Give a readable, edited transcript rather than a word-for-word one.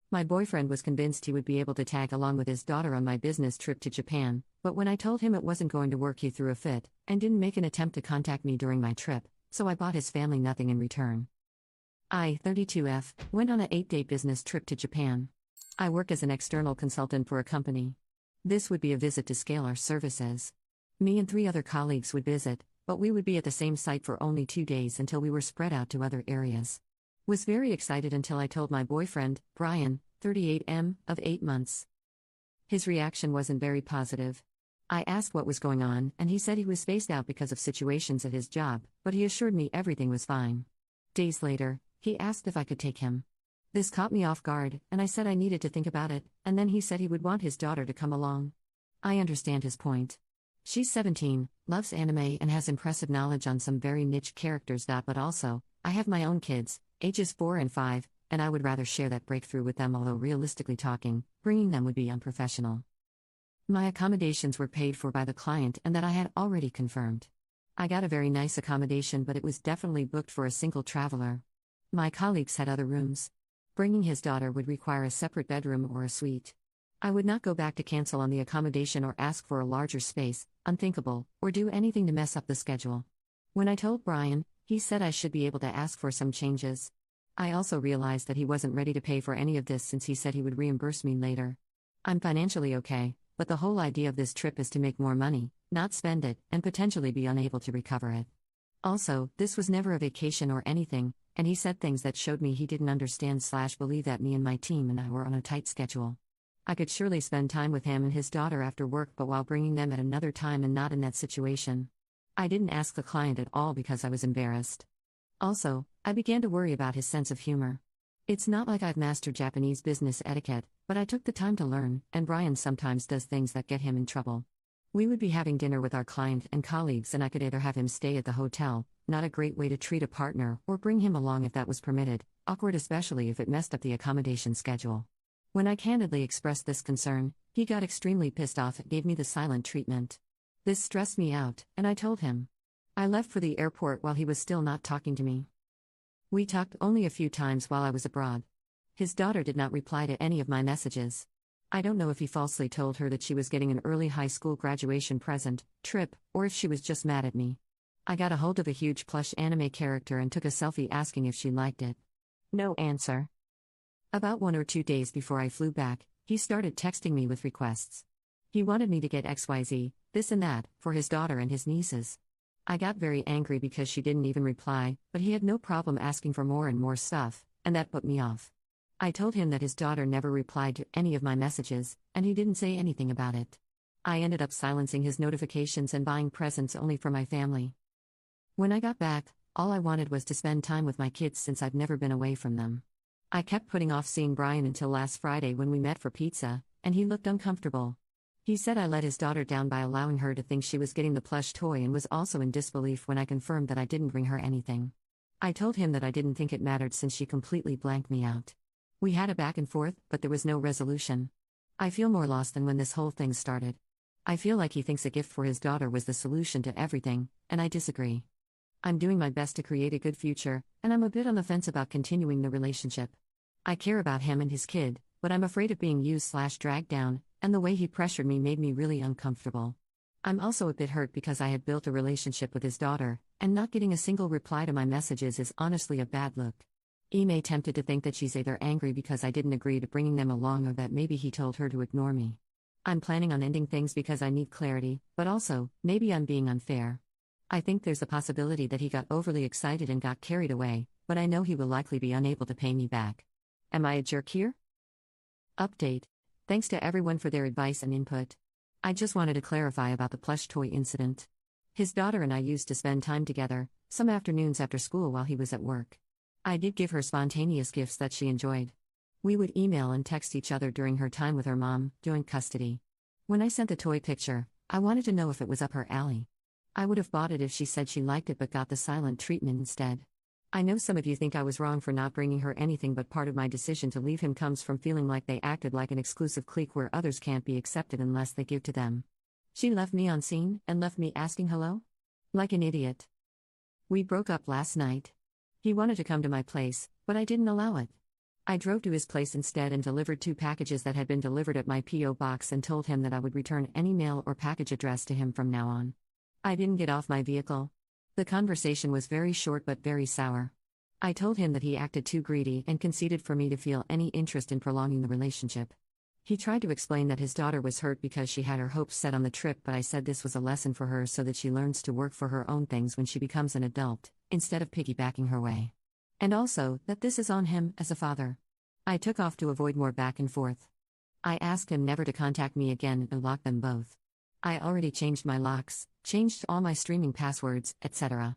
My boyfriend was convinced he would be able to tag along with his daughter on my business trip to Japan, but when I told him it wasn't going to work, he threw a fit and didn't make an attempt to contact me during my trip, so I bought his family nothing in return. I, 32F, went on a 8-day business trip to Japan. I work as an external consultant for a company. This would be a visit to scale our services. Me and 3 other colleagues would visit, but we would be at the same site for only 2 days until we were spread out to other areas. Was very excited until I told my boyfriend, Brian, 38M, of 8 months. His reaction wasn't very positive. I asked what was going on, and he said he was spaced out because of situations at his job, but he assured me everything was fine. Days later, he asked if I could take him. This caught me off guard, and I said I needed to think about it, and then he said he would want his daughter to come along. I understand his point. She's 17, loves anime, and has impressive knowledge on some very niche characters. But also, I have my own kids, ages 4 and 5, and I would rather share that breakthrough with them, although realistically talking, bringing them would be unprofessional. My accommodations were paid for by the client and that I had already confirmed. I got a very nice accommodation, but it was definitely booked for a single traveler. My colleagues had other rooms. Bringing his daughter would require a separate bedroom or a suite. I would not go back to cancel on the accommodation or ask for a larger space, unthinkable, or do anything to mess up the schedule. When I told Brian, he said I should be able to ask for some changes. I also realized that he wasn't ready to pay for any of this since he said he would reimburse me later. I'm financially okay, but the whole idea of this trip is to make more money, not spend it, and potentially be unable to recover it. Also, this was never a vacation or anything, and he said things that showed me he didn't understand/believe that me and my team and I were on a tight schedule. I could surely spend time with him and his daughter after work, but while bringing them at another time and not in that situation. I didn't ask the client at all because I was embarrassed. Also, I began to worry about his sense of humor. It's not like I've mastered Japanese business etiquette, but I took the time to learn, and Brian sometimes does things that get him in trouble. We would be having dinner with our client and colleagues, and I could either have him stay at the hotel, not a great way to treat a partner, or bring him along if that was permitted, awkward especially if it messed up the accommodation schedule. When I candidly expressed this concern, he got extremely pissed off and gave me the silent treatment. This stressed me out, and I told him. I left for the airport while he was still not talking to me. We talked only a few times while I was abroad. His daughter did not reply to any of my messages. I don't know if he falsely told her that she was getting an early high school graduation present, trip, or if she was just mad at me. I got a hold of a huge plush anime character and took a selfie asking if she liked it. No answer. About 1 or 2 days before I flew back, he started texting me with requests. He wanted me to get XYZ, this and that, for his daughter and his nieces. I got very angry because she didn't even reply, but he had no problem asking for more and more stuff, and that put me off. I told him that his daughter never replied to any of my messages, and he didn't say anything about it. I ended up silencing his notifications and buying presents only for my family. When I got back, all I wanted was to spend time with my kids since I've never been away from them. I kept putting off seeing Brian until last Friday when we met for pizza, and he looked uncomfortable. He said I let his daughter down by allowing her to think she was getting the plush toy and was also in disbelief when I confirmed that I didn't bring her anything. I told him that I didn't think it mattered since she completely blanked me out. We had a back and forth, but there was no resolution. I feel more lost than when this whole thing started. I feel like he thinks a gift for his daughter was the solution to everything, and I disagree. I'm doing my best to create a good future, and I'm a bit on the fence about continuing the relationship. I care about him and his kid, but I'm afraid of being used/dragged down, and the way he pressured me made me really uncomfortable. I'm also a bit hurt because I had built a relationship with his daughter, and not getting a single reply to my messages is honestly a bad look. Ime tempted to think that she's either angry because I didn't agree to bringing them along or that maybe he told her to ignore me. I'm planning on ending things because I need clarity, but also, maybe I'm being unfair. I think there's a possibility that he got overly excited and got carried away, but I know he will likely be unable to pay me back. Am I a jerk here? Update. Thanks to everyone for their advice and input. I just wanted to clarify about the plush toy incident. His daughter and I used to spend time together, some afternoons after school while he was at work. I did give her spontaneous gifts that she enjoyed. We would email and text each other during her time with her mom, joint custody. When I sent the toy picture, I wanted to know if it was up her alley. I would have bought it if she said she liked it but got the silent treatment instead. I know some of you think I was wrong for not bringing her anything, but part of my decision to leave him comes from feeling like they acted like an exclusive clique where others can't be accepted unless they give to them. She left me on scene and left me asking hello? Like an idiot. We broke up last night. He wanted to come to my place, but I didn't allow it. I drove to his place instead and delivered 2 packages that had been delivered at my P.O. box and told him that I would return any mail or package addressed to him from now on. I didn't get off my vehicle. The conversation was very short but very sour. I told him that he acted too greedy and conceded for me to feel any interest in prolonging the relationship. He tried to explain that his daughter was hurt because she had her hopes set on the trip, but I said this was a lesson for her so that she learns to work for her own things when she becomes an adult, instead of piggybacking her way. And also, that this is on him as a father. I took off to avoid more back and forth. I asked him never to contact me again and locked them both. I already changed my locks, changed all my streaming passwords, etc.